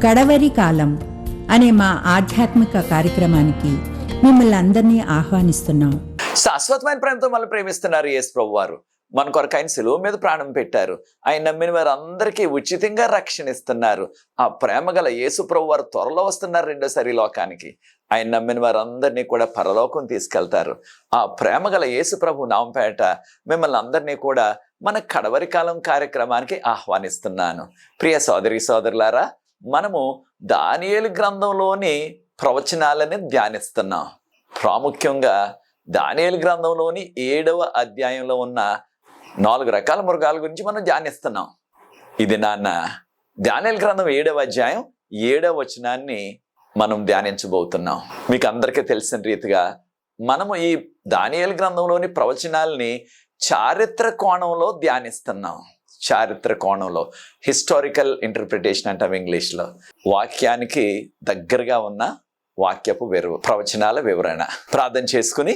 కడవరి కాలం అనే మా ఆధ్యాత్మిక కార్యక్రమానికి మిమ్మల్ని అందరినీ ఆహ్వానిస్తున్నాం. శాశ్వతమైన ప్రేమతో మళ్ళీ ప్రేమిస్తున్నారు యేసు ప్రభు వారు. మన కొరకు ఆయన శిలువ మీద ప్రాణం పెట్టారు. ఆయన నమ్మిన వారు అందరికీ ఉచితంగా రక్షణ ఇస్తున్నారు. ఆ ప్రేమ గల యేసు ప్రభు వారు త్వరలో వస్తున్నారు రెండోసారి లోకానికి. ఆయన నమ్మిన వారందరినీ కూడా పరలోకం తీసుకెళ్తారు. ఆ ప్రేమ గల యేసు ప్రభు నామపేట మిమ్మల్ని అందరినీ కూడా మన కడవరి కాలం కార్యక్రమానికి ఆహ్వానిస్తున్నాను. ప్రియ సోదరి సోదరులారా, మనము దానియేలు గ్రంథంలోని ప్రవచనాలని ధ్యానిస్తున్నాం. ప్రాముఖ్యంగా దానియేలు గ్రంథంలోని 7వ అధ్యాయంలో ఉన్న 4 రకాల మృగాల గురించి మనం ధ్యానిస్తున్నాం. ఇది దానియేలు గ్రంథం 7వ అధ్యాయం 7వ వచనాన్ని మనం ధ్యానించబోతున్నాం. మీకు అందరికీ తెలిసిన రీతిగా మనము ఈ దానియేలు గ్రంథంలోని ప్రవచనాల్ని చారిత్ర కోణంలో ధ్యానిస్తున్నాం. చారిత్ర కోణంలో, హిస్టారికల్ ఇంటర్ప్రిటేషన్ అంటాం ఇంగ్లీష్లో. వాక్యానికి దగ్గరగా ఉన్న వాక్యపు ప్రవచనాల వివరణ. ప్రార్థన చేసుకుని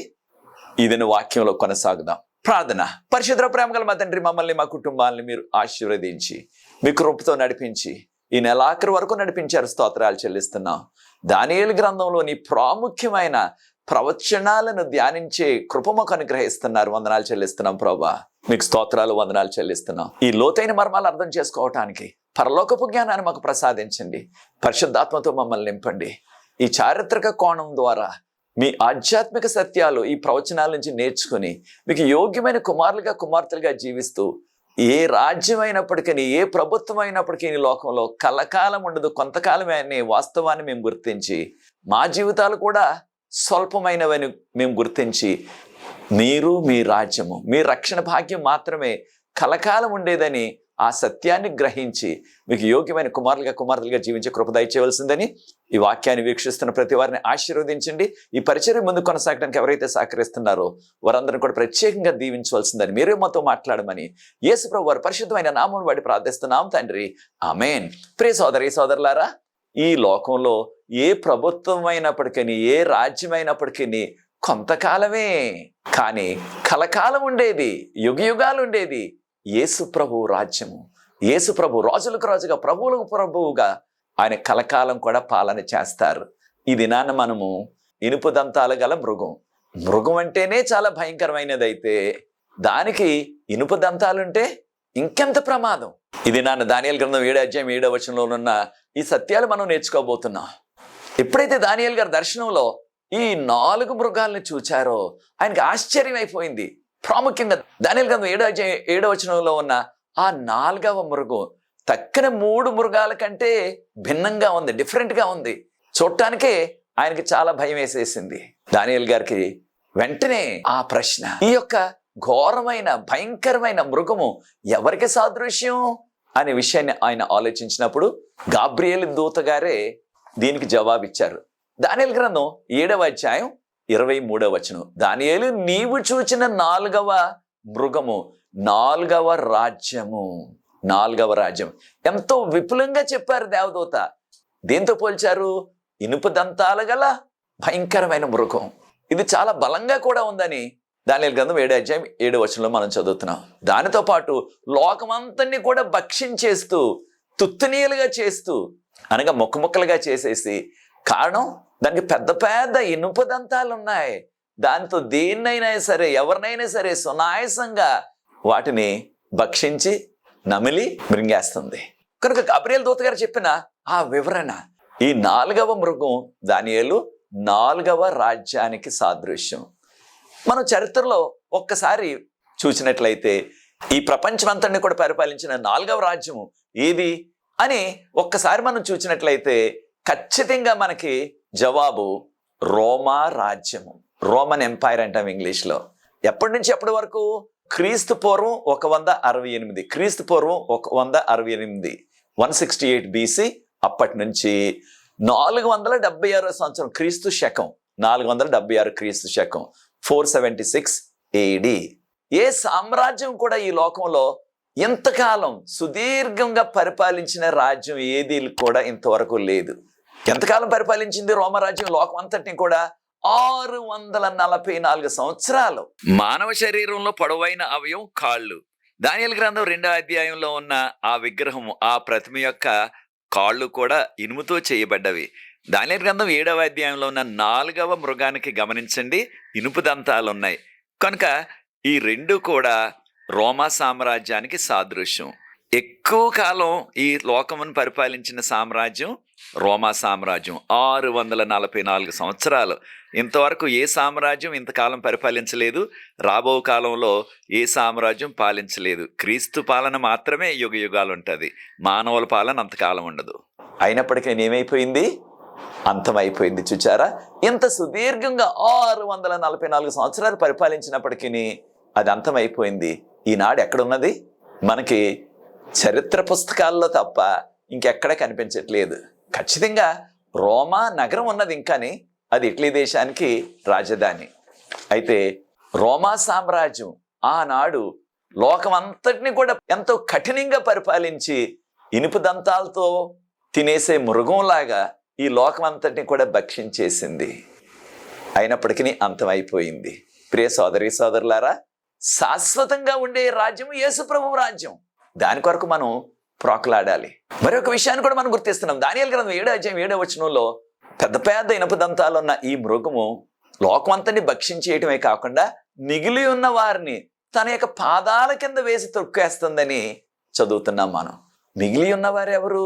ఇదిని వాక్యంలో కొనసాగుదాం. ప్రార్థన. పరిశుద్ధ ప్రేమ గల మా తండ్రి, మమ్మల్ని మా కుటుంబాలని మీరు ఆశీర్వదించి మీ కృపతో నడిపించి ఈ నెలాఖరు వరకు నడిపించారు. స్తోత్రాలు చెల్లిస్తున్నాం. దానియేలు గ్రంథంలోని ప్రాముఖ్యమైన ప్రవచనాలను ధ్యానించే కృప మాకు అనుగ్రహిస్తున్నారు. వందనాలు చెల్లిస్తున్నాం ప్రభా. మీకు స్తోత్రాలు, వందనాలు చెల్లిస్తున్నాం. ఈ లోతైన మర్మాలు అర్థం చేసుకోవటానికి పరలోకపు జ్ఞానాన్ని మాకు ప్రసాదించండి. పరిశుద్ధాత్మతో మమ్మల్ని నింపండి. ఈ చారిత్రక కోణం ద్వారా మీ ఆధ్యాత్మిక సత్యాలు ఈ ప్రవచనాల నుంచి నేర్చుకుని మీకు యోగ్యమైన కుమారులుగా కుమార్తెలుగా జీవిస్తూ ఏ రాజ్యం అయినప్పటికీ, ఏ ప్రభుత్వం అయినప్పటికీ ఈ లోకంలో కలకాలం ఉండదు, కొంతకాలమే అనే వాస్తవాన్ని మేము గుర్తించి మా జీవితాలు కూడా స్వల్పమైనవని మేము గుర్తించి మీరు, మీ రాజ్యము, మీ రక్షణ భాగ్యం మాత్రమే కలకాలం ఉండేదని ఆ సత్యాన్ని గ్రహించి మీకు యోగ్యమైన కుమారులుగా జీవించే కృప దయచేయవలసిందని ఈ వాక్యాన్ని వీక్షిస్తున్న ప్రతి వారిని ఆశీర్వదించండి. ఈ పరిచర్య ముందు కొనసాగడానికి ఎవరైతే సహకరిస్తున్నారో వారందరిని కూడా ప్రత్యేకంగా దీవించవలసిందని, మీరే మాతో మాట్లాడమని యేసు ప్రభు వారి పరిశుద్ధమైన నామం వాడి ప్రార్థిస్తున్నాం తండ్రి. ఆమేన్. ప్రియ సోదరి సోదరులారా, ఈ లోకంలో ఏ ప్రభుత్వం అయినప్పటికీ, ఏ రాజ్యం అయినప్పటికీ కొంతకాలమే, కానీ కలకాలం ఉండేది, యుగాలు ఉండేది యేసు ప్రభు రాజ్యము. యేసు ప్రభు రాజులకు రాజుగా, ప్రభువులకు ప్రభువుగా ఆయన కలకాలం కూడా పాలన చేస్తారు. ఈ దినాన మనము ఇనుపు దంతాలు గల మృగం అంటేనే చాలా భయంకరమైనదైతే దానికి ఇనుప దంతాలుంటే ఇంకెంత ప్రమాదం. ఇది దానియేలు గ్రంథం 7వ అధ్యాయం 7వ వచనంలో ఉన్న ఈ సత్యాలు మనం నేర్చుకోబోతున్నాం. ఎప్పుడైతే దానియేలు గారి దర్శనంలో ఈ 4 మృగాల్ని చూచారో ఆయనకి ఆశ్చర్యం అయిపోయింది. ప్రాముఖ్యంగా దానియేలు గ్రంథం 7వ అధ్యాయం 7వ వచనంలో ఉన్న ఆ 4వ మృగం తక్కిన 3 మృగాల కంటే భిన్నంగా ఉంది, డిఫరెంట్గా ఉంది. చూడటానికే ఆయనకి చాలా భయం వేసేసింది. దానియేలు గారికి వెంటనే ఆ ప్రశ్న, ఈ యొక్క ఘోరమైన భయంకరమైన మృగము ఎవరికి సాదృశ్యం అనే విషయాన్ని ఆయన ఆలోచించినప్పుడు గాబ్రియేలు దూత గారే దీనికి జవాబిచ్చారు. దానియేలు గ్రంథం 7వ అధ్యాయం 23వ వచనం, దానియేలు నీవు చూచిన 4వ మృగము 4వ రాజ్యము. 4వ రాజ్యం ఎంతో విపులంగా చెప్పారు దేవదూత. దేంతో పోల్చారు? ఇనుప దంతాలు గల భయంకరమైన మృగం. ఇది చాలా బలంగా కూడా ఉందని దానియేలు గ్రంథం 7వ అధ్యాయం 7వ వచనంలో మనం చదువుతున్నాం. దానితో పాటు లోకమంతని కూడా భక్షించేస్తూ, తుత్తునీయులుగా చేస్తూ, అనగా ముక్కలుగా చేసేసి, కారణం దానికి పెద్ద పెద్ద ఇనుప దంతాలు ఉన్నాయి. దాంతో దేన్నైనా సరే, ఎవరినైనా సరే సునాయాసంగా వాటిని భక్షించి నమిలి మృంగేస్తుంది. కనుక గాబ్రియేలు దూత గారు చెప్పిన ఆ వివరణ, ఈ 4వ మృగం దానియేలు 4వ రాజ్యానికి సాదృశ్యం. మనం చరిత్రలో ఒక్కసారి చూసినట్లయితే ఈ ప్రపంచమంతటిని కూడా పరిపాలించిన 4వ రాజ్యము ఏది అని ఒక్కసారి మనం చూసినట్లయితే ఖచ్చితంగా మనకి జవాబు రోమా రాజ్యము, రోమన్ ఎంపైర్ అంటాం ఇంగ్లీష్లో. ఎప్పటి నుంచి ఎప్పటి వరకు? క్రీస్తు పూర్వం 168, క్రీస్తు పూర్వం 168, 168 BC. అప్పటి నుంచి 476 సంవత్సరం క్రీస్తు శకం, 476 క్రీస్తు శకం, 476 AD. ఏ సామ్రాజ్యం కూడా ఈ లోకంలో ఎంతకాలం సుదీర్ఘంగా పరిపాలించిన రాజ్యం ఏది కూడా ఇంతవరకు లేదు. ఎంతకాలం పరిపాలించింది రోమరాజ్యం లోకం అంతటిని కూడా? 644 సంవత్సరాలు. మానవ శరీరంలో పొడవైన అవయవం కాళ్ళు. దానియేలు గ్రంథం 2వ అధ్యాయంలో ఉన్న ఆ విగ్రహము, ఆ ప్రతిమ యొక్క కాళ్ళు కూడా ఇనుముతో చేయబడ్డవి. దానియేలు గ్రంథం 7వ అధ్యాయంలో ఉన్న 4వ మృగానికి గమనించండి, ఇనుపు దంతాలున్నాయి. కనుక ఈ రెండు కూడా రోమా సామ్రాజ్యానికి సాదృశ్యం. ఎక్కువ కాలం ఈ లోకమును పరిపాలించిన సామ్రాజ్యం రోమా సామ్రాజ్యం. 644 సంవత్సరాలు. ఇంతవరకు ఏ సామ్రాజ్యం ఇంతకాలం పరిపాలించలేదు. రాబో కాలంలో ఏ సామ్రాజ్యం పాలించలేదు. క్రీస్తు పాలన మాత్రమే యుగ యుగాలు ఉంటుంది. మానవుల పాలన అంతకాలం ఉండదు. అయినప్పటికీ ఏమైపోయింది? అంతమైపోయింది. చూచారా, ఇంత సుదీర్ఘంగా 644 సంవత్సరాలు పరిపాలించినప్పటికీ అది అంతమైపోయింది. ఈనాడు ఎక్కడున్నది? మనకి చరిత్ర పుస్తకాల్లో తప్ప ఇంకెక్కడ కనిపించట్లేదు. ఖచ్చితంగా రోమా నగరం ఉన్నది ఇంకాని, అది ఇటలీ దేశానికి రాజధాని. అయితే రోమా సామ్రాజ్యం ఆనాడు లోకమంతటిని కూడా ఎంతో కఠినంగా పరిపాలించి ఇనుపు దంతాలతో తినేసే మృగంలాగా ఈ లోకమంతటిని కూడా భక్షించేసింది. అయినప్పటికీ అంతమైపోయింది. ప్రియ సోదరి సోదరులారా, శాశ్వతంగా ఉండే రాజ్యం యేసు ప్రభువు రాజ్యం. దాని కొరకు మనం ప్రోకలాడాలి. మరొక విషయాన్ని కూడా మనం గుర్తిస్తున్నాం. దానియేలు గ్రంథం 7వ అధ్యాయం 7వ వచనంలో పెద్ద పెద్ద ఇనుప దంతాలు ఉన్న ఈ మృగము లోకమంతటిని భక్షించేయటమే కాకుండా మిగిలి ఉన్న వారిని తన యొక్క పాదాల కింద వేసి తొక్కేస్తుందని చదువుతున్నాం మనం. మిగిలి ఉన్నవారు ఎవరు?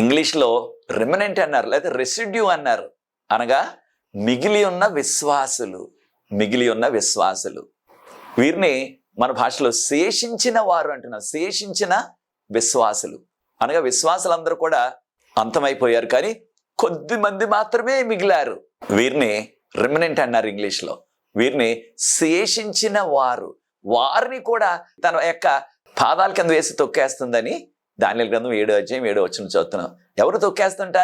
ఇంగ్లీష్లో రిమనెంట్ అన్నారు, లేదా రెసిడ్యూ అన్నారు. అనగా మిగిలి ఉన్న విశ్వాసులు. మిగిలి ఉన్న విశ్వాసులు, వీరిని మన భాషలో శేషించిన వారు అంటున్నారు. శేషించిన విశ్వాసులు అనగా విశ్వాసులందరూ కూడా అంతమైపోయారు, కానీ కొద్ది మంది మాత్రమే మిగిలారు. వీరిని రిమనెంట్ అన్నారు ఇంగ్లీష్లో. వీరిని శేషించిన వారు, వారిని కూడా తన యొక్క పాదాల కింద వేసి తొక్కేస్తుందని దానియేలు గ్రంథం 7వ అధ్యాయం 7వ వచనం చదువుతున్నాం. ఎవరు తొక్కేస్తుంట?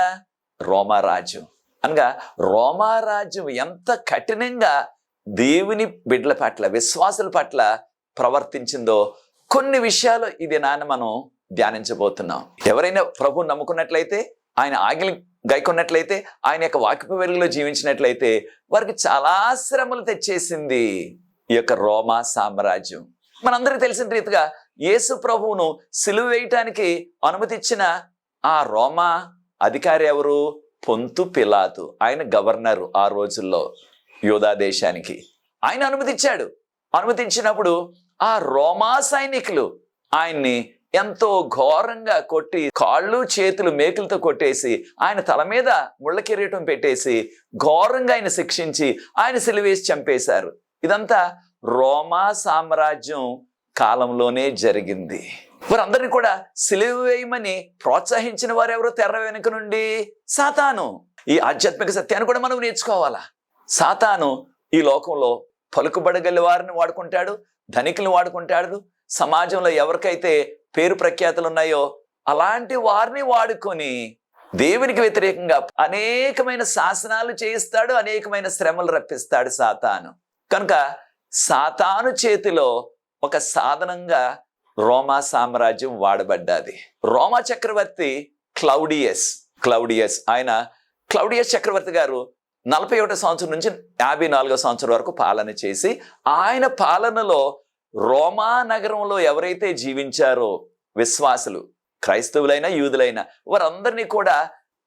రోమా రాజ్యం. అనగా రోమా రాజ్యం ఎంత కఠినంగా దేవుని బిడ్డల పట్ల, విశ్వాసుల పట్ల ప్రవర్తించిందో కొన్ని విషయాలు ఇది నాన్న మనం ధ్యానించబోతున్నాం. ఎవరైనా ప్రభువుని నమ్ముకున్నట్లయితే, ఆయన ఆజ్ఞలు గైకొన్నట్లయితే, ఆయన యొక్క వాక్యపు వెలుగులో జీవించినట్లయితే వారికి చాలా శ్రమలు తెచ్చేసింది ఈ యొక్క రోమా సామ్రాజ్యం. మనందరికీ తెలిసిన రీతిగా యేసు ప్రభువును సిలువ వేయటానికి అనుమతి ఇచ్చిన ఆ రోమా అధికారి ఎవరు? పొంతు పిలాతు. ఆయన గవర్నరు ఆ రోజుల్లో యూదా దేశానికి. ఆయన అనుమతిచ్చాడు. అనుమతించినప్పుడు ఆ రోమా సైనికులు ఆయన్ని ఎంతో ఘోరంగా కొట్టి, కాళ్ళు చేతులు మేకులతో కొట్టేసి, ఆయన తల మీద ముళ్ళ కిరీటం పెట్టేసి ఘోరంగా ఆయన శిక్షించి ఆయన సిలువేసి చంపేశారు. ఇదంతా రోమా సామ్రాజ్యం కాలంలోనే జరిగింది. వారందరినీ కూడా సిలువ వేయమని ప్రోత్సహించిన వారు ఎవరు? తెర వెనుక నుండి సాతాను. ఈ ఆధ్యాత్మిక సత్యాన్ని కూడా మనం నేర్చుకోవాలా. సాతాను ఈ లోకంలో పలుకుబడగల వారిని వాడుకుంటాడు, ధనికులను వాడుకుంటాడు. సమాజంలో ఎవరికైతే పేరు ప్రఖ్యాతులు ఉన్నాయో అలాంటి వారిని వాడుకొని దేవునికి వ్యతిరేకంగా అనేకమైన శాసనాలు చేయిస్తాడు, అనేకమైన శ్రమలు రప్పిస్తాడు సాతాను. కనుక సాతాను చేతిలో ఒక సాధనంగా రోమా సామ్రాజ్యం వాడబడ్డది. రోమా చక్రవర్తి క్లౌడియస్ క్లౌడియస్ చక్రవర్తి గారు 41వ సంవత్సరం నుంచి 54వ సంవత్సరం వరకు పాలన చేసి, ఆయన పాలనలో రోమా నగరంలో ఎవరైతే జీవించారో విశ్వాసులు, క్రైస్తవులైనా యూదులైనా, వారందరినీ కూడా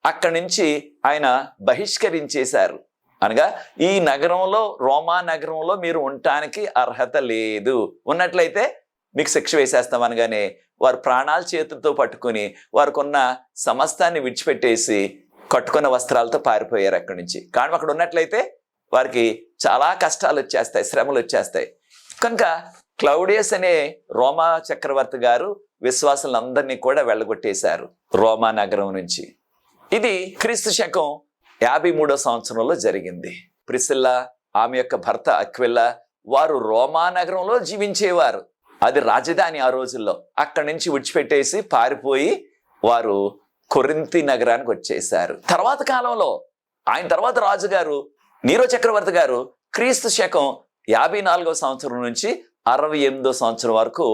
అక్కడి నుంచి ఆయన బహిష్కరించేశారు. అనగా ఈ నగరంలో, రోమా నగరంలో మీరు ఉండటానికి అర్హత లేదు, ఉన్నట్లయితే మీకు శిక్ష వేసేస్తాం అనగానే వారు ప్రాణాల చేతులతో పట్టుకుని వారికి ఉన్న సమస్తాన్ని విడిచిపెట్టేసి కట్టుకున్న వస్త్రాలతో పారిపోయారు అక్కడి నుంచి. కానీ అక్కడ ఉన్నట్లయితే వారికి చాలా కష్టాలు వచ్చేస్తాయి, శ్రమలు వచ్చేస్తాయి. కనుక క్లౌడియస్ అనే రోమా చక్రవర్తి గారు విశ్వాసులందరినీ కూడా వెళ్ళగొట్టేశారు రోమా నగరం నుంచి. ఇది క్రీస్తు శకం 53వ సంవత్సరంలో జరిగింది. ప్రిసిల్లా, ఆమె యొక్క భర్త అక్విల్లా, వారు రోమా నగరంలో జీవించేవారు. అది రాజధాని ఆ రోజుల్లో. అక్కడి నుంచి విడిచిపెట్టేసి పారిపోయి వారు కొరింథీ నగరానికి వచ్చేశారు. తర్వాత కాలంలో ఆయన తర్వాత రాజుగారు నీరో చక్రవర్తి గారు క్రీస్తు శకం 54వ సంవత్సరం నుంచి 68వ సంవత్సరం వరకు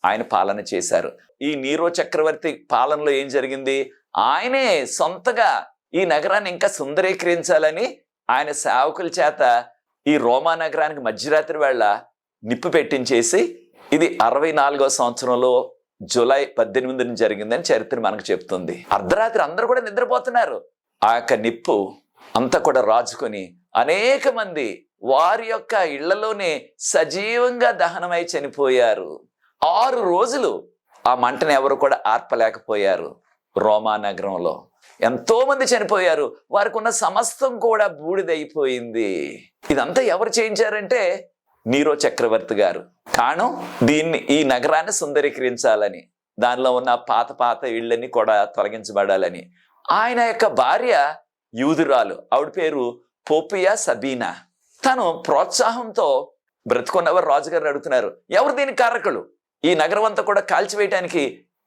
ఆయన పాలన చేశారు. ఈ నీరో చక్రవర్తి పాలనలో ఏం జరిగింది? ఆయనే సొంతగా ఈ నగరాన్ని ఇంకా సుందరీకరించాలని ఆయన సేవకుల చేత ఈ రోమా నగరానికి మధ్యరాత్రి వేళ నిప్పు పెట్టించేసి, ఇది 64వ సంవత్సరంలో జూలై 18 జరిగిందని చరిత్ర మనకు చెప్తుంది. అర్ధరాత్రి అందరూ కూడా నిద్రపోతున్నారు. ఆ యొక్క నిప్పు అంతా కూడా రాజుకొని అనేక మంది వారి యొక్క ఇళ్లలోనే సజీవంగా దహనమై చనిపోయారు. 6 రోజులు ఆ మంటను ఎవరు కూడా ఆర్పలేకపోయారు. రోమా నగరంలో ఎంతో మంది చనిపోయారు. వారికి ఉన్న సమస్తం కూడా బూడిదైపోయింది. ఇదంతా ఎవరు చేయించారంటే నీరో చక్రవర్తి గారు. కారణం ఈ నగరాన్ని సుందరీకరించాలని, దానిలో ఉన్న పాత ఇళ్ళని కూడా తొలగించబడాలని. ఆయన యొక్క భార్య యూదురాలు, ఆవిడ పేరు పోపియా సబీనా. తను ప్రోత్సాహంతో బ్రతుకున్నవారు రాజుగారు అడుగుతున్నారు, ఎవరు దీని కారకులు? ఈ నగరం అంతా కూడా కాల్చివేయటానికి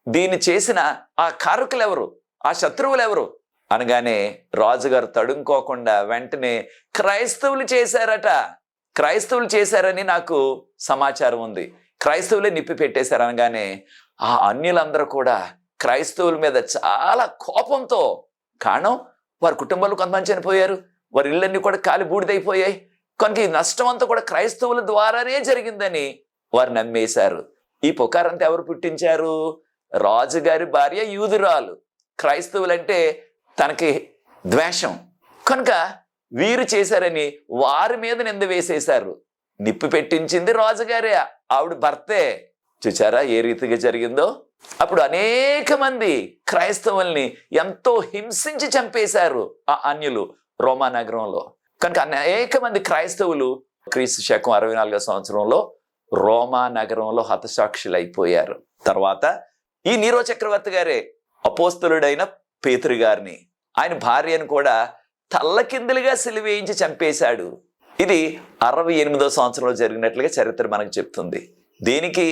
దీన్ని చేసిన ఆ కారకులు ఎవరు? ఆ శత్రువులు ఎవరు? అనగానే రాజుగారు తడుముకోకుండా వెంటనే క్రైస్తవులు చేశారట. క్రైస్తవులు చేశారని నాకు సమాచారం ఉంది. క్రైస్తవులే నిప్పి పెట్టేశారు అనగానే ఆ అన్యులందరూ కూడా క్రైస్తవుల మీద చాలా కోపంతో, కారణం వారి కుటుంబాలు కొంతమంది చనిపోయారు, వారి ఇళ్ళన్నీ కూడా కాలి బూడిదైపోయాయి కనుక ఈ నష్టం అంతా కూడా క్రైస్తవుల ద్వారానే జరిగిందని వారు నమ్మేశారు. ఈ పుకారంతా ఎవరు పుట్టించారు? రాజుగారి భార్య యూదురాలు. క్రైస్తవులంటే తనకి ద్వేషం కనుక వీరు చేశారని వారి మీద నింద వేసేశారు. నిప్పు పెట్టించింది రాజుగారే, ఆవిడ భర్తే. చూచారా ఏ రీతిగా జరిగిందో? అప్పుడు అనేక మంది క్రైస్తవుల్ని ఎంతో హింసించి చంపేశారు ఆ అన్యులు రోమా నగరంలో. కనుక అనేక మంది క్రైస్తవులు క్రీస్తు శకం 64వ సంవత్సరంలో రోమా నగరంలో హతసాక్షులు అయిపోయారు. తర్వాత ఈ నీరో చక్రవర్తి గారే అపోస్తలుడైన పేతురు గారిని, ఆయన భార్యను కూడా తల్లకిందులుగా సిలువేయించి చంపేశాడు. ఇది 68వ సంవత్సరంలో జరిగినట్లుగా చరిత్ర మనకు చెప్తుంది. దీనికి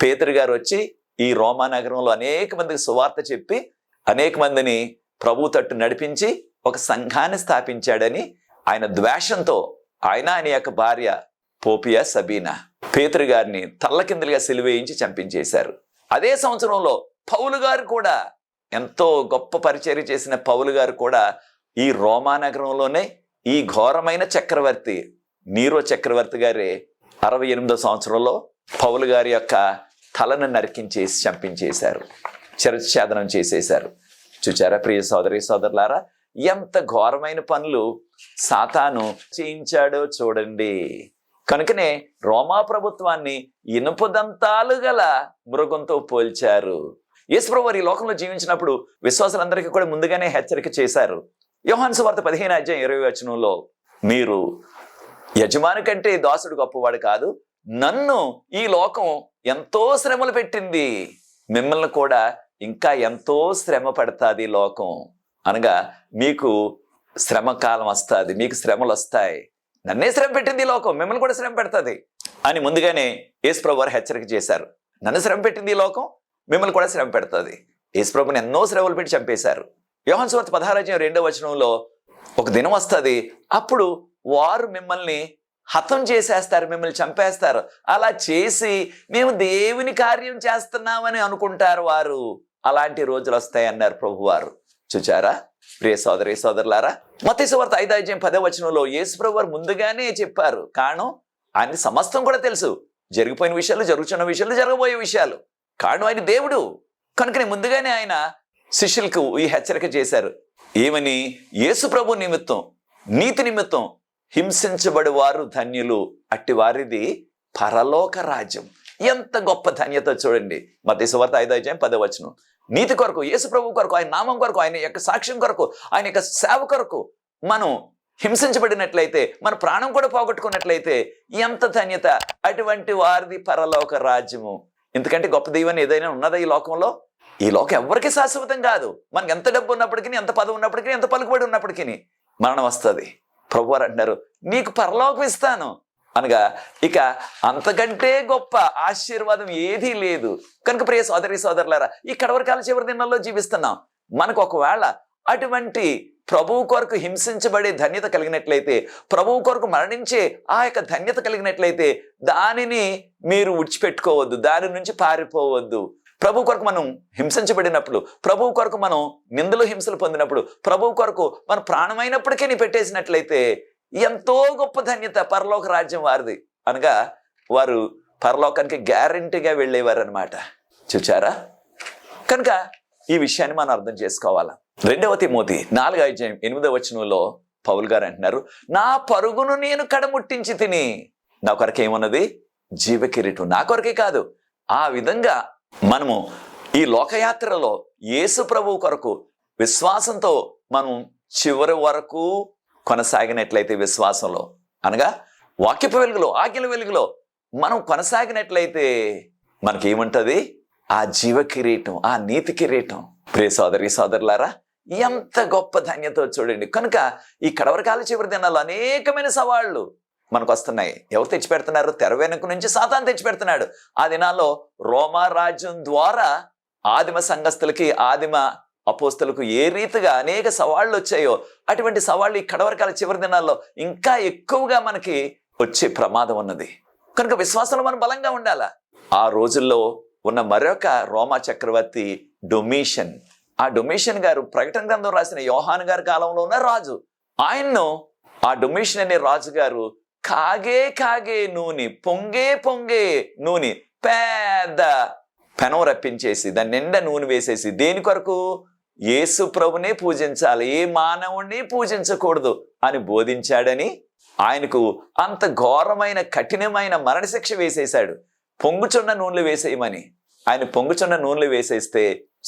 పేతురు గారు వచ్చి ఈ రోమా నగరంలో అనేక మందికి సువార్త చెప్పి అనేక మందిని ప్రభు తట్టు నడిపించి ఒక సంఘాన్ని స్థాపించాడని ఆయన ద్వేషంతో ఆయన యొక్క భార్య పోపియా సబీనా పేతురు గారిని తల్లకిందులుగా సిలువేయించి చంపించేశారు. అదే సంవత్సరంలో పౌలు గారు కూడా, ఎంతో గొప్ప పరిచర్య చేసిన పౌలు గారు కూడా ఈ రోమా నగరంలోనే ఈ ఘోరమైన చక్రవర్తి నీరో చక్రవర్తి గారే 68వ సంవత్సరంలో పౌలు గారి యొక్క తలను నరికించేసి చంపించేశారు, శిరచ్ఛేదనం చేసేశారు. చూచారా ప్రియ సోదరి సోదరులారా, ఎంత ఘోరమైన పనులు సాతాను చేయించాడో చూడండి. కనుకనే రోమా ప్రభుత్వాన్ని ఇనుప దంతాలు గల మృగంతో పోల్చారు. యేసుప్రభువు వారు ఈ లోకంలో జీవించినప్పుడు విశ్వాసులందరికీ కూడా ముందుగానే హెచ్చరిక చేశారు. యోహాను సువార్త 15:20 మీరు యజమాని కంటే దాసుడు గొప్పవాడు కాదు, నన్ను ఈ లోకం ఎంతో శ్రమలు పెట్టింది, మిమ్మల్ని కూడా ఇంకా ఎంతో శ్రమ పడుతుంది లోకం. అనగా మీకు శ్రమ కాలం వస్తుంది, మీకు శ్రమలు వస్తాయి, నన్నే శ్రమ పెట్టింది ఈ లోకం, మిమ్మల్ని కూడా శ్రమ పెడుతుంది అని ముందుగానే యేసుప్రభువు వారు హెచ్చరిక చేశారు. నన్ను శ్రమ పెట్టింది ఈ లోకం, మిమ్మల్ని కూడా శ్రమ పెడుతుంది. యేసుప్రభుని ఎన్నో శ్రమలు పెట్టి చంపేశారు. యోహాను సువార్త 16:2 ఒక దినం వస్తుంది, అప్పుడు వారు మిమ్మల్ని హతం చేసేస్తారు, మిమ్మల్ని చంపేస్తారు. అలా చేసి మేము దేవుని కార్యం చేస్తున్నామని అనుకుంటారు వారు. అలాంటి రోజులు వస్తాయన్నారు ప్రభువారు. చూచారా ప్రియ సోదరి సోదరులారా, మత్తయి సువార్త 5:10 యేసుప్రభు వారు ముందుగానే చెప్పారు. కారణం ఆయన సమస్తం కూడా తెలుసు, జరిగిపోయిన విషయాలు, జరుగుతున్న విషయాలు, జరగబోయే విషయాలు. కారణం ఆయన దేవుడు కనుకనే ముందుగానే ఆయన శిష్యులకు ఈ హెచ్చరిక చేశారు. ఏమని? యేసు ప్రభు నిమిత్తం, నీతి నిమిత్తం హింసించబడి వారు ధన్యులు, అట్టి వారిది పరలోక రాజ్యం. ఎంత గొప్ప ధన్యత చూడండి. మత్తయి సువార్త 5:10 నీతి కొరకు, యేసు ప్రభు కొరకు, ఆయన నామం కొరకు, ఆయన యొక్క సాక్ష్యం కొరకు, ఆయన యొక్క సేవ కొరకు మనం హింసించబడినట్లయితే, మన ప్రాణం కూడా పోగొట్టుకున్నట్లయితే ఎంత ధన్యత! అటువంటి వారిది పరలోక రాజ్యము. ఎందుకంటే గొప్ప దీవెన ఏదైనా ఉన్నదా ఈ లోకంలో? ఈ లోకం ఎవరికి శాశ్వతం కాదు. మనకి ఎంత డబ్బు ఉన్నప్పటికీ, ఎంత పదవి ఉన్నప్పటికీ, ఎంత పలుకుబడి ఉన్నప్పటికీ మరణం వస్తుంది. ప్రభువారు అంటున్నారు, నీకు పరలోకం ఇస్తాను అనగా ఇక అంతకంటే గొప్ప ఆశీర్వాదం ఏదీ లేదు. కనుక ప్రియ సోదరి సోదరులారా, ఈ కడవరకాల చివరి దినాల్లో జీవిస్తున్నాం. మనకు ఒకవేళ అటువంటి ప్రభువు కొరకు హింసించబడే ధన్యత కలిగినట్లయితే, ప్రభువు కొరకు మరణించే ఆ యొక్క ధన్యత కలిగినట్లయితే దానిని మీరు విడిచిపెట్టుకోవద్దు, దాని నుంచి పారిపోవద్దు. ప్రభు కొరకు మనం హింసించబడినప్పుడు, ప్రభువు కొరకు మనం నిందలు హింసలు పొందినప్పుడు, ప్రభువు కొరకు మన ప్రాణమైనప్పటికీ పెట్టేసినట్లయితే ఎంతో గొప్ప ధన్యత, పరలోక రాజ్యం వారిది అనగా వారు పరలోకానికి గ్యారంటీగా వెళ్ళేవారు అనమాట. చూచారా? కనుక ఈ విషయాన్ని మనం అర్థం చేసుకోవాలా. 2 తిమోతి 4:8 పౌలు గారు అంటున్నారు, నా పరుగును నేను కడముట్టించి తిని. నా కొరకు ఏమన్నది? జీవ కిరీటం. నా కొరకే కాదు, ఆ విధంగా మనము ఈ లోకయాత్రలో యేసు ప్రభువు కొరకు విశ్వాసంతో మనం చివరి వరకు కొనసాగినట్లయితే, విశ్వాసంలో అనగా వాక్యపు వెలుగులో, ఆజ్ఞల వెలుగులో మనం కొనసాగినట్లయితే మనకేముంటది? ఆ జీవ కిరీటం, ఆ నీతి కిరీటం. ప్రియ సోదరి సోదరులారా, ఎంత గొప్ప ధన్యతో చూడండి. కనుక ఈ కడవరకాల చివరి దినాల్లో అనేకమైన సవాళ్లు మనకు వస్తున్నాయి. ఎవరు తెచ్చిపెడుతున్నారు? తెర వెనుక నుంచి సాతాను తెచ్చిపెడుతున్నాడు. ఆ దినాల్లో రోమా రాజ్యం ద్వారా ఆదిమ సంఘస్థులకి, ఆదిమ అపోస్తలకు ఏ రీతిగా అనేక సవాళ్లు వచ్చాయో, అటువంటి సవాళ్లు ఈ కడవరకాల చివరి దినాల్లో ఇంకా ఎక్కువగా మనకి వచ్చే ప్రమాదం ఉన్నది. కనుక విశ్వాసంలో మనం బలంగా ఉండాలా. ఆ రోజుల్లో ఉన్న మరొక రోమా చక్రవర్తి డొమిషన్. ఆ డొమిషన్ గారు ప్రకటన గ్రంథం రాసిన యోహాను గారి కాలంలో ఉన్న రాజు. ఆయన్ను ఆ డొమిషన్ అనే రాజు గారు కాగే నూనె, పొంగే నూనె, పెద్ద పెనం రప్పించేసి దాని నిండా నూనె వేసేసి, దేని కొరకు? యేసు ప్రభునే పూజించాలి, ఏ మానవుణ్ణి పూజించకూడదు అని బోధించాడని ఆయనకు అంత ఘోరమైన కఠినమైన మరణశిక్ష వేసేశాడు. పొంగుచున్న నూనెలు వేసేయమని. ఆయన పొంగుచున్న నూనెలు వేసేస్తే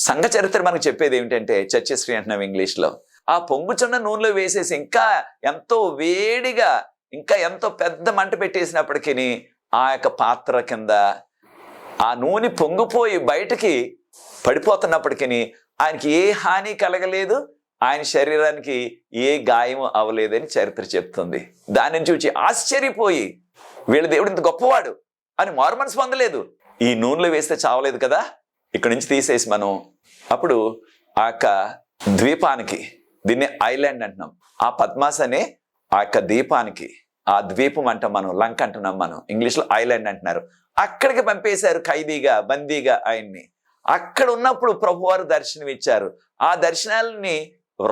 సంఘ చరిత్ర మనకు చెప్పేది ఏమిటంటే, చర్చ్ హిస్టరీ అంటున్నాం ఇంగ్లీష్లో, ఆ పొంగుచున్న నూనెలు వేసేసి ఇంకా ఎంతో వేడిగా, ఇంకా ఎంతో పెద్ద మంట పెట్టేసినప్పటికీ ఆ యొక్క పాత్ర కింద ఆ నూనె పొంగిపోయి బయటకి పడిపోతున్నప్పటికీ ఆయనకి ఏ హాని కలగలేదు, ఆయన శరీరానికి ఏ గాయం అవ్వలేదని చరిత్ర చెప్తుంది. దానిని చూచి ఆశ్చర్యపోయి, వీళ్ళ దేవుడు ఇంత గొప్పవాడు అని మారు మనసు పొందలేదు. ఈ నూనెలో వేస్తే చావలేదు కదా, ఇక్కడి నుంచి తీసేసి మనం అప్పుడు ఆ యొక్క ద్వీపానికి, దీన్ని ఐలాండ్ అంటున్నాం, ఆ పద్మాస్ అనే ఆ యొక్క ద్వీపానికి, ఆ ద్వీపం అంటాం మనం, లంక అంటున్నాం మనం, ఇంగ్లీష్లో ఐలాండ్ అంటున్నారు, అక్కడికి పంపేశారు ఖైదీగా, బందీగా ఆయన్ని. అక్కడ ఉన్నప్పుడు ప్రభువారు దర్శనం ఇచ్చారు. ఆ దర్శనాలని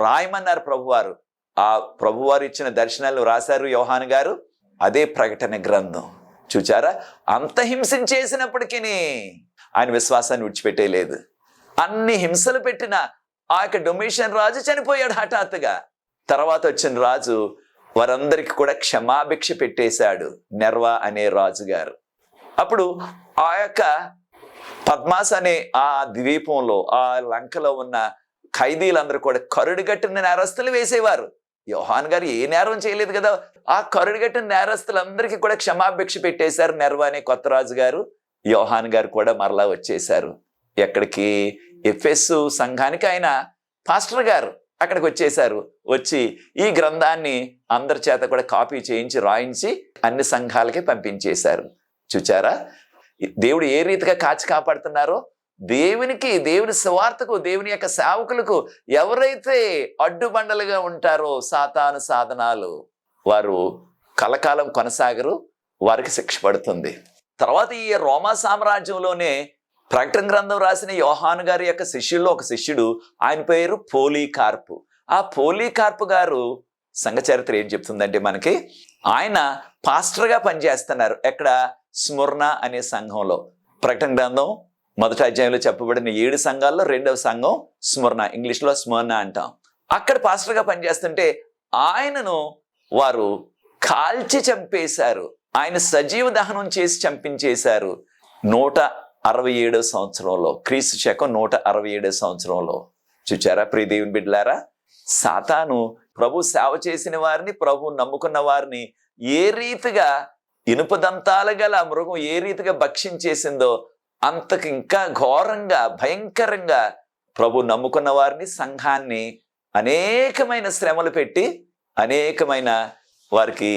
రాయమన్నారు ప్రభువారు. ఆ ప్రభువారు ఇచ్చిన దర్శనాలు రాశారు యోహాను గారు. అదే ప్రకటన గ్రంథం. చూచారా? అంత హింసించేసినప్పటికీ ఆయన విశ్వాసాన్ని విడిచిపెట్టేయలేదు. అన్ని హింసలు పెట్టిన ఆ యొక్క డొమిషన్ రాజు చనిపోయాడు హఠాత్తుగా. తర్వాత వచ్చిన రాజు వారందరికీ కూడా క్షమాభిక్ష పెట్టేశాడు, నెర్వా అనే రాజు గారు. అప్పుడు ఆ యొక్క పద్మాస్ అనే ఆ ద్వీపంలో, ఆ లంకలో ఉన్న ఖైదీలందరూ కూడా కరుడుగట్టిన నేరస్తులు వేసేవారు. యోహాన్ గారు ఏ నేరం చేయలేదు కదా, ఆ కరుడుగట్టిన నేరస్తులందరికీ కూడా క్షమాభిక్ష పెట్టేశారు నెర్వా అనే కొత్త రాజు గారు. యోహాన్ గారు కూడా మరలా వచ్చేశారు. ఎక్కడికి? ఎఫెసు సంఘానికి ఆయన పాస్టర్ గారు అక్కడికి వచ్చేశారు. వచ్చి ఈ గ్రంథాన్ని అందరి చేత కూడా కాపీ చేయించి రాయించి అన్ని సంఘాలకి పంపించేశారు. చూచారా? దేవుడు ఏ రీతిగా కాచి కాపాడుతున్నారో. దేవునికి, దేవుని సువార్తకు, దేవుని యొక్క సేవకులకు ఎవరైతే అడ్డుబండలుగా ఉంటారో సాతాను సాధనాలు, వారు కలకాలం కొనసాగరు, వారికి శిక్ష పడుతుంది. తర్వాత ఈ రోమా సామ్రాజ్యంలోనే ప్రకటన గ్రంథం రాసిన యోహాను గారి యొక్క శిష్యుల్లో ఒక శిష్యుడు, ఆయన పేరు పోలీకార్పు. ఆ పోలీకార్పు గారు సంఘ చరిత్ర ఏం చెప్తుందంటే మనకి, ఆయన పాస్టర్గా పనిచేస్తున్నారు. ఎక్కడ? స్ముర్ణ అనే సంఘంలో. ప్రకటన గ్రంథం 1వ అధ్యాయంలో చెప్పబడిన 7 సంఘాల్లో 2వ సంఘం స్ముర్ణ, ఇంగ్లీష్లో స్మర్ణ అంటాం. అక్కడ పాస్టర్గా పనిచేస్తుంటే ఆయనను వారు కాల్చి చంపేశారు. ఆయన సజీవ దహనం చేసి చంపించేశారు 167వ సంవత్సరంలో, క్రీస్తు శకం 167వ సంవత్సరంలో. చూచారా ప్రియ దేవుని బిడ్డలారా? సాతాను ప్రభు సేవ చేసిన వారిని, ప్రభు నమ్ముకున్న వారిని ఏ రీతిగా ఇనుపదంతాలు గల మృగం ఏ రీతిగా భక్షించేసిందో అంతకు ఇంకా ఘోరంగా, భయంకరంగా ప్రభు నమ్ముకున్న వారిని, సంఘాన్ని అనేకమైన శ్రమలు పెట్టి అనేకమైన వారికి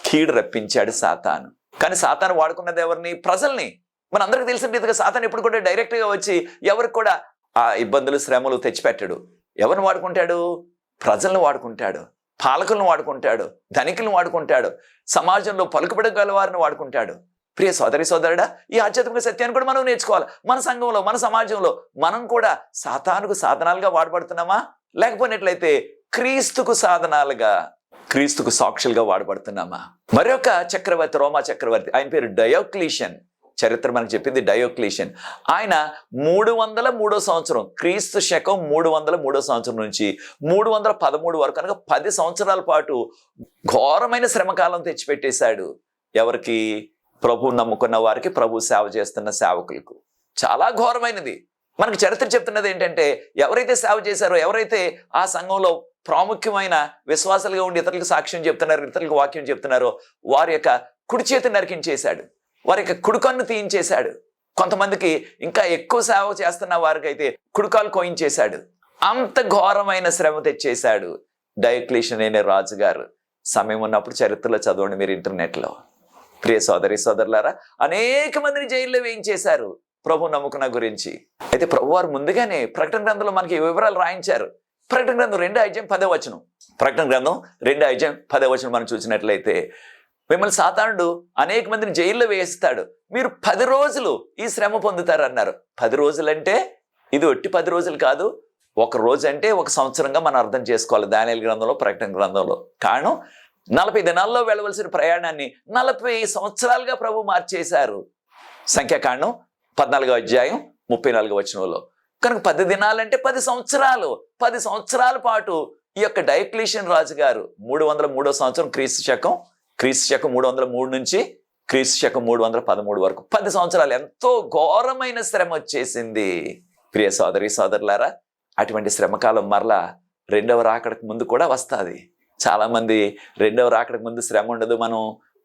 కీడు రప్పించాడు సాతాను. కానీ సాతాను వాడుకున్నది ఎవరిని? ప్రజల్ని. మనందరికీ తెలిసిన రీతిగా సాతాను ఎప్పుడు కూడా డైరెక్ట్గా వచ్చి ఎవరికి కూడా ఆ ఇబ్బందులు, శ్రమలు తెచ్చిపెట్టాడు. ఎవరిని వాడుకుంటాడు? ప్రజలను వాడుకుంటాడు, పాలకులను వాడుకుంటాడు, ధనికులను వాడుకుంటాడు, సమాజంలో పలుకుబడగల వారిని వాడుకుంటాడు. ప్రియ సోదరి సోదరుడా, ఈ ఆధ్యాత్మిక సత్యాన్ని కూడా మనం నేర్చుకోవాలి. మన సంఘంలో, మన సమాజంలో మనం కూడా సాతానుకు సాధనాలుగా వాడబడుతున్నామా? లేకపోయినట్లయితే క్రీస్తుకు సాధనాలుగా, క్రీస్తుకు సాక్షులుగా వాడబడుతున్నామా? మరొక చక్రవర్తి, రోమా చక్రవర్తి, ఆయన పేరు డయోక్లీషియన్. చరిత్ర మనకు చెప్పింది డయోక్లీషియన్. ఆయన 303 సంవత్సరం, క్రీస్తు శకం 303 సంవత్సరం నుంచి 313 వరకు, కనుక 10 సంవత్సరాల పాటు ఘోరమైన శ్రమకాలం తెచ్చిపెట్టేశాడు. ఎవరికి? ప్రభు నమ్ముకున్న వారికి, ప్రభు సేవ చేస్తున్న సేవకులకు. చాలా ఘోరమైనది. మనకు చరిత్ర చెప్తున్నది ఏంటంటే, ఎవరైతే సేవ చేశారో, ఎవరైతే ఆ సంఘంలో ప్రాముఖ్యమైన విశ్వాసాలుగా ఉండి ఇతరులకు సాక్ష్యం చెప్తున్నారు, ఇతరులకు వాక్యం చెప్తున్నారో, వారి యొక్క కుడి చేతి నరికించేశాడు, వారి యొక్క కుడికన్ను తీయించేశాడు. కొంతమందికి ఇంకా ఎక్కువ సేవ చేస్తున్న వారికి అయితే కుడికాలు కోయించేశాడు. అంత ఘోరమైన శ్రమ తెచ్చేశాడు డయోక్లీషియన్ అనే రాజుగారు. సమయం ఉన్నప్పుడు చరిత్రలో చదవండి మీరు ఇంటర్నెట్లో. ప్రియ సోదరి సోదరులారా, అనేక మందిని జైల్లో వేయించేశారు ప్రభు నమ్ముకున్న గురించి. అయితే ప్రభు వారు ముందుగానే ప్రకటన గ్రంథంలో మనకి వివరాలు రాయించారు. ప్రకటన గ్రంథం 2:10. ప్రకటన గ్రంథం 2:10 మనం చూసినట్లయితే, మిమ్మల్ని సాతానుడు అనేక మందిని జైల్లో వేస్తాడు, మీరు 10 రోజులు ఈ శ్రమ పొందుతారు అన్నారు. 10 రోజులంటే ఇది ఒట్టి 10 రోజులు కాదు. ఒక రోజు అంటే 1 సంవత్సరంగా మనం అర్థం చేసుకోవాలి దానియేలు గ్రంథంలో, ప్రకటన గ్రంథంలో. కారణం 40 దినాల్లో వెళ్ళవలసిన ప్రయాణాన్ని 40 సంవత్సరాలుగా ప్రభు మార్చేశారు. సంఖ్యాకాండం 14:34 కనుక 10 దినాలంటే 10 సంవత్సరాలు. 10 సంవత్సరాల పాటు ఈ యొక్క డయోక్లీషియన్ రాజు గారు 303 సంవత్సరం క్రీస్తు శకం 303 నుంచి క్రీస్తు శకం 313 వరకు 10 సంవత్సరాలు ఎంతో ఘోరమైన శ్రమ వచ్చేసింది. ప్రియ సోదరి సోదరులారా, అటువంటి శ్రమకాలం మరలా రెండవ రాకడకు ముందు కూడా వస్తుంది. చాలా మంది రెండవ రాకడకు ముందు శ్రమ ఉండదు, మనం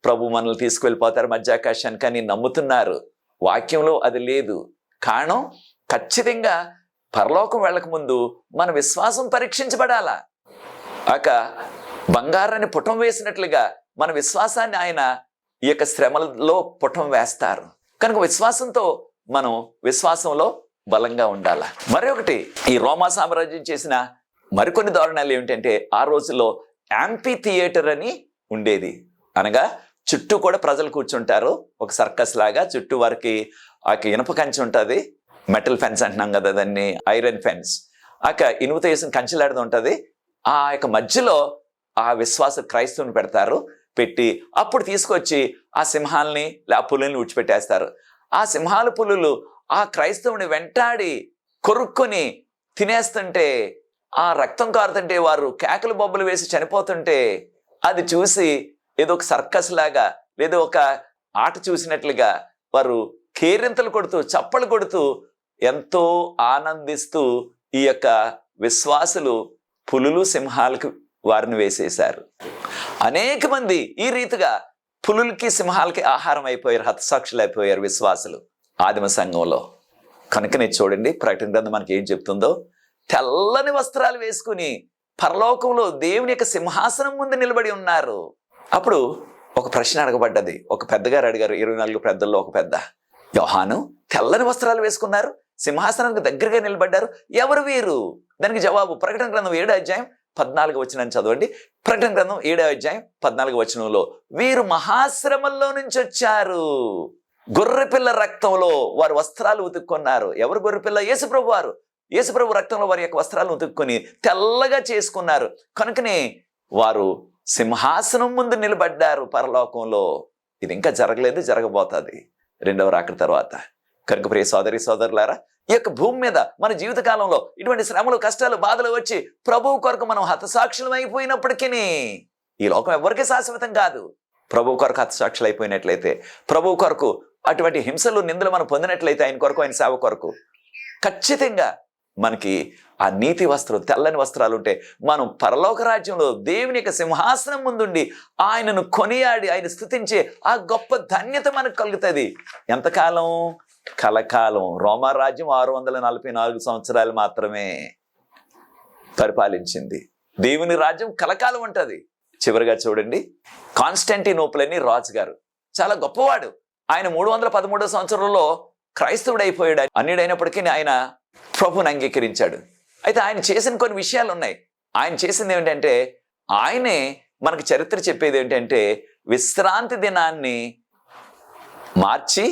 ప్రభు మనల్ని తీసుకువెళ్ళిపోతారు మధ్యాకాశానికి అని నమ్ముతున్నారు. వాక్యంలో అది లేదు. కారణం ఖచ్చితంగా పరలోకం వెళ్ళక ముందు మన విశ్వాసం పరీక్షించబడాలా. ఆక బంగారాన్ని పుటం వేసినట్లుగా మన విశ్వాసాన్ని ఆయన ఈ యొక్క శ్రమలలో పుటం వేస్తారు. కనుక విశ్వాసంతో మనం విశ్వాసంలో బలంగా ఉండాలా. మరొకటి, ఈ రోమా సామ్రాజ్యం చేసిన మరికొన్ని దారుణాలు ఏమిటంటే, ఆ రోజుల్లో యాంపీ థియేటర్ అని ఉండేది. అనగా చుట్టూ కూడా ప్రజలు కూర్చుంటారు, ఒక సర్కస్ లాగా. చుట్టూ వారికి ఆ ఇనుప కంచె ఉంటుంది, మెటల్ ఫెన్స్ అంటున్నాం కదా దాన్ని, ఐరన్ ఫెన్స్. ఇనుముతో వేసిన కంచెలాడుతూ ఉంటుంది. ఆ యొక్క మధ్యలో ఆ విశ్వాస క్రైస్తవుని పెట్టి అప్పుడు తీసుకొచ్చి ఆ సింహాలని ఆ పులుల్ని విడిచిపెట్టేస్తారు. ఆ సింహాల పులులు ఆ క్రైస్తవుని వెంటాడి కొరుక్కొని తినేస్తుంటే, ఆ రక్తం కారుతుంటే, వారు కేకలు బొబ్బలు వేసి చనిపోతుంటే అది చూసి ఏదో ఒక సర్కస్ లాగా లేదా ఒక ఆట చూసినట్లుగా వారు కేరింతలు కొడుతూ చప్పలు కొడుతూ ఎంతో ఆనందిస్తూ ఈ యొక్క విశ్వాసులు పులులు సింహాలకు వారిని వేసేశారు. అనేక మంది ఈ రీతిగా పులులకి సింహాలకి ఆహారం అయిపోయారు, హతసాక్షులు అయిపోయారు విశ్వాసులు ఆదిమ సంఘంలో. కనుకనే చూడండి ప్రకటన గ్రంథం మనకి ఏం చెప్తుందో, తెల్లని వస్త్రాలు వేసుకుని పరలోకంలో దేవుని యొక్క సింహాసనం ముందు నిలబడి ఉన్నారు. అప్పుడు ఒక ప్రశ్న అడగబడ్డది. ఒక పెద్దగారు అడిగారు, 24 పెద్దల్లో ఒక పెద్ద, యోహాను తెల్లని వస్త్రాలు వేసుకున్నారు, సింహాసనానికి దగ్గరగా నిలబడ్డారు, ఎవరు వీరు? దానికి జవాబు ప్రకటన గ్రంథం 7:14 చదవండి. ప్రకటన గ్రంథం 7:14 వీరు మహాశ్రమల్లో నుంచి వచ్చారు, గొర్రెపిల్ల రక్తంలో వారు వస్త్రాలు ఉతుక్కున్నారు. ఎవరు గొర్రెపిల్ల? యేసుప్రభు వారు. యేసుప్రభు రక్తంలో వారి యొక్క వస్త్రాలు ఉతుక్కుని తెల్లగా చేసుకున్నారు. కనుకనే వారు సింహాసనం ముందు నిలబడ్డారు పరలోకంలో. ఇది ఇంకా జరగలేదు, జరగబోతుంది రెండవ రాకడ తర్వాత. కనుక ప్రియ సోదరి సోదరులారా, ఈ యొక్క భూమి మీద మన జీవిత కాలంలో ఇటువంటి శ్రమలు కష్టాలు బాధలు వచ్చి ప్రభువు కొరకు మనం హతసాక్షులం అయిపోయినప్పటికీ, ఈ లోకం ఎవరికీ శాశ్వతం కాదు. ప్రభువు కొరకు హతసాక్షులు అయిపోయినట్లయితే, ప్రభువు కొరకు అటువంటి హింసలు నిందలు మనం పొందినట్లయితే, ఆయన కొరకు, ఆయన సేవ కొరకు, ఖచ్చితంగా మనకి ఆ నీతి వస్త్రం, తెల్లని వస్త్రాలు ఉంటే మనం పరలోక రాజ్యంలో దేవుని యొక్క సింహాసనం ముందుండి ఆయనను కొనియాడి ఆయన స్తుతించే ఆ గొప్ప ధన్యత మనకు కలుగుతుంది. ఎంతకాలం? కలకాలం. రోమా రాజ్యం 644 సంవత్సరాలు మాత్రమే పరిపాలించింది. దేవుని రాజ్యం కలకాలం ఉంటుంది. చివరిగా చూడండి, కాన్స్టాంటినోపుల్ అని రాజు గారు, చాలా గొప్పవాడు. ఆయన 313 సంవత్సరంలో క్రైస్తవుడు అయిపోయాడు. అన్యుడైనప్పటికీ ఆయన ప్రభుని అంగీకరించాడు. అయితే ఆయన చేసిన కొన్ని విషయాలు ఉన్నాయి. ఆయన చేసింది ఏమిటంటే, ఆయనే మనకు చరిత్ర చెప్పేది ఏంటంటే, విశ్రాంతి దినాన్ని మార్చి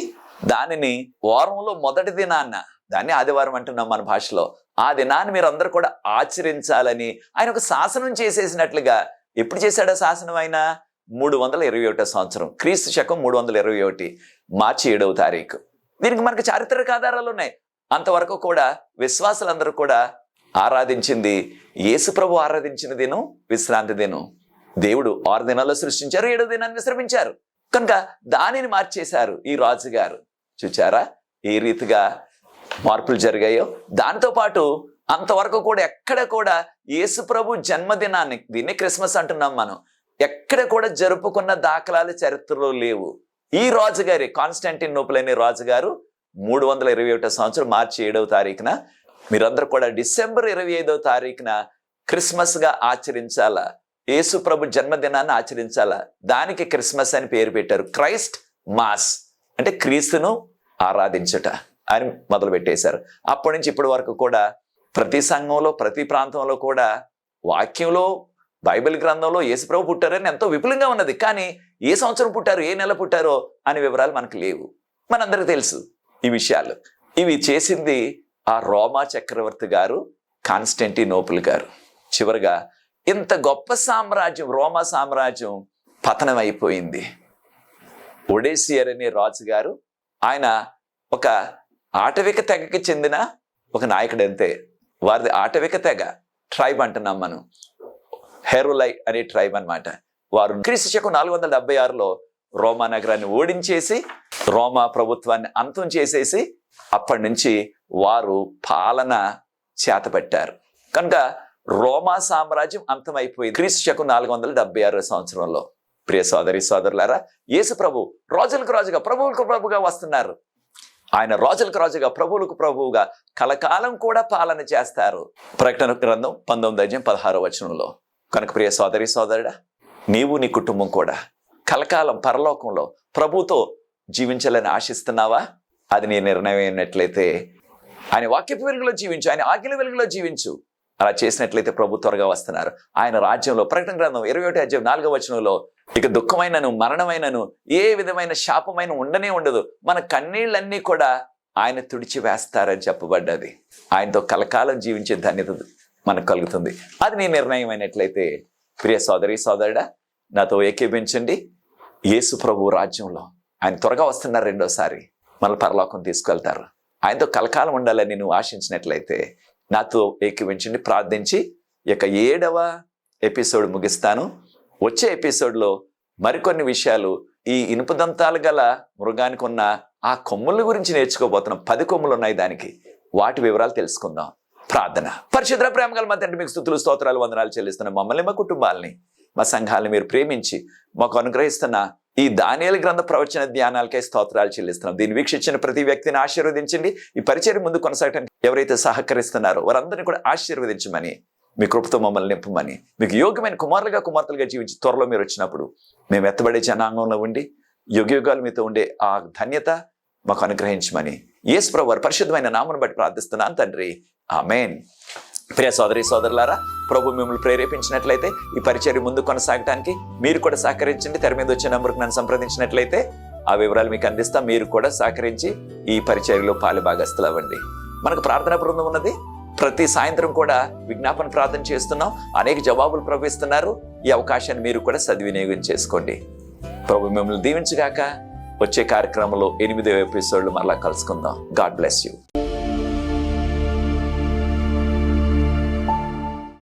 దానిని వారంలో మొదటి దినాన్న, దాన్ని ఆదివారం అంటున్నాం మన భాషలో, ఆ దినాన్ని మీరు అందరూ కూడా ఆచరించాలని ఆయన ఒక శాసనం చేసేసినట్లుగా. ఎప్పుడు చేశాడు శాసనం? ఆయన 321 సంవత్సరం, క్రీస్తు శకం 321, మార్చి 7వ తారీఖు. దీనికి మనకు చారిత్రక ఆధారాలు ఉన్నాయి. అంతవరకు కూడా విశ్వాసులందరూ కూడా ఆరాధించింది, యేసు ప్రభు ఆరాధించిన దినం విశ్రాంతి దినం. దేవుడు 6 దినాల్లో సృష్టించారు, 7వ దినాన్ని విశ్రమించారు. కనుక దానిని మార్చేశారు ఈ రాజుగారు. చూచారా ఏ రీతిగా మార్పులు జరిగాయో. దాంతో పాటు అంతవరకు కూడా ఎక్కడ కూడా యేసు ప్రభు జన్మదినాన్ని, దీన్ని క్రిస్మస్ అంటున్నాం మనం, ఎక్కడ కూడా జరుపుకున్న దాఖలాలు చరిత్రలో లేవు. ఈ రాజుగారి కాన్స్టాంటినోపుల్ అనే రాజుగారు 321 సంవత్సరం మార్చి 7వ తారీఖున, మీరందరూ కూడా డిసెంబర్ 25వ తారీఖున క్రిస్మస్ గా ఆచరించాలా, యేసు ప్రభు జన్మదినాన్ని ఆచరించాలా. దానికి క్రిస్మస్ అని పేరు పెట్టారు. క్రైస్ట్ మాస్ అంటే క్రీస్తును ఆరాధించుట అని మొదలు పెట్టేశారు. అప్పటి నుంచి ఇప్పటి వరకు కూడా ప్రతి సంఘంలో, ప్రతి ప్రాంతంలో కూడా వాక్యంలో, బైబిల్ గ్రంథంలో యేసు ప్రభు పుట్టారని ఎంతో విపులంగా ఉన్నది. కానీ ఏ సంవత్సరం పుట్టారు, ఏ నెల పుట్టారో అనే వివరాలు మనకు లేవు. మనందరికీ తెలుసు ఈ విషయాలు. ఇవి చేసింది ఆ రోమా చక్రవర్తి గారు, కాన్స్టాంటినోపుల్ గారు. చివరిగా ఇంత గొప్ప సామ్రాజ్యం, రోమా సామ్రాజ్యం పతనం అయిపోయింది. ఒడేసియర్ అనే రాజు గారు, ఆయన ఒక ఆటవిక తెగకి చెందిన ఒక నాయకుడు. అంతే, వారిది ఆటవిక తెగ, ట్రైబ్ అంటున్నాం మనం. హెరోలై అనే ట్రైబ్ అన్నమాట. వారు క్రీస్తు శకం 476లో రోమా నగరాన్ని ఓడించేసి రోమా ప్రభుత్వాన్ని అంతం చేసేసి అప్పటి నుంచి వారు పాలన చేతపట్టారు. కనుక రోమా సామ్రాజ్యం అంతమైపోయింది క్రీస్తు శకం 476 సంవత్సరంలో. ప్రియ సోదరి సోదరులారా, యేసు ప్రభు రాజులకు రాజుగా, ప్రభువులకు ప్రభుగా వస్తున్నారు. ఆయన రాజులకు రాజుగా, ప్రభువులకు ప్రభువుగా కలకాలం కూడా పాలన చేస్తారు. ప్రకటన గ్రంథం 19:16 కనుక ప్రియ సోదరి సోదరుడా, నీవు నీ కుటుంబం కూడా కలకాలం పరలోకంలో ప్రభుతో జీవించాలని ఆశిస్తున్నావా? అది నీ నిర్ణయం అయినట్లయితే ఆయన వాక్యపు వెలుగులో జీవించు, ఆయన ఆజ్ఞల వెలుగులో జీవించు. అలా చేసినట్లయితే ప్రభు త్వరగా వస్తున్నారు. ఆయన రాజ్యంలో ప్రకటన గ్రంథం 21:4 ఇక దుఃఖమైనను, మరణమైనను, ఏ విధమైన శాపమైన ఉండనే ఉండదు. మన కన్నీళ్ళన్నీ కూడా ఆయన తుడిచి వేస్తారని చెప్పబడ్డది. ఆయనతో కలకాలం జీవించే ధన్యత మనకు కలుగుతుంది. అది నీ నిర్ణయం అయినట్లయితే ప్రియ సోదరి సోదరుడా, నాతో ఏకీభించండి. యేసు ప్రభు రాజ్యంలో ఆయన త్వరగా వస్తున్నారు. రెండోసారి మన పరలోకం తీసుకెళ్తారు. ఆయనతో కలకాలం ఉండాలని నువ్వు ఆశించినట్లయితే నాతో ఏకీభించండి, ప్రార్థించి ఇక 7వ ఎపిసోడ్ ముగిస్తాను. వచ్చే ఎపిసోడ్లో మరికొన్ని విషయాలు, ఈ ఇనుప దంతాలు గల మృగానికి ఉన్న ఆ కొమ్ముల గురించి నేర్చుకోబోతున్నాం. 10 కొమ్ములు ఉన్నాయి దానికి. వాటి వివరాలు తెలుసుకుందాం. ప్రార్థన. పరిశుద్ధ ప్రేమ గల మా తండ్రి, మీకు స్తుతులు, స్తోత్రాలు, వందనాలు చెల్లిస్తున్నాం. మమ్మల్ని, మా కుటుంబాలని, మా సంఘాలను మీరు ప్రేమించి మాకు అనుగ్రహిస్తున్న ఈ దానియేలు గ్రంథ ప్రవచన ధ్యానాలకై స్తోత్రాలు చెల్లిస్తున్నాం. దీన్ని వీక్షించిన ప్రతి వ్యక్తిని ఆశీర్వదించండి. ఈ పరిచయం ముందు కొనసాగడానికి ఎవరైతే సహకరిస్తున్నారో వారందరినీ కూడా ఆశీర్వదించమని, మీ కృపతో మమ్మల్ని నింపమని, మీకు యోగ్యమైన కుమారులుగా, కుమార్తెలుగా జీవించి త్వరలో మీరు వచ్చినప్పుడు మేము ఎత్తబడే జనాంగంలో ఉండి యుగయుగాలు మీతో ఉండే ఆ ధన్యత మాకు అనుగ్రహించమని యేసు ప్రభువు వారి పరిశుద్ధమైన నామమును బట్టి ప్రార్థిస్తున్నాను తండ్రి. ఆమేన్. ప్రియ సోదరి సోదరులారా, ప్రభు మిమ్మల్ని ప్రేరేపించినట్లయితే ఈ పరిచర్య ముందు కొనసాగడానికి మీరు కూడా సహకరించండి. తెర మీద వచ్చే నంబర్కి నన్ను సంప్రదించినట్లయితే ఆ వివరాలు మీకు అందిస్తా. మీరు కూడా సహకరించి ఈ పరిచర్యలో పాలుభాగస్తులు అవ్వండి. మనకు ప్రార్థనా బృందం ఉన్నది. ప్రతి సాయంత్రం కూడా విజ్ఞాపన ప్రార్థన చేస్తున్నాం. అనేక జవాబులు ప్రభు ఇస్తున్నారు. ఈ అవకాశాన్ని మీరు కూడా సద్వినియోగం చేసుకోండి. ప్రభు మిమ్మల్ని దీవించుగాక. వచ్చే కార్యక్రమంలో 8వ ఎపిసోడ్లో మరలా కలుసుకుందాం. God bless you.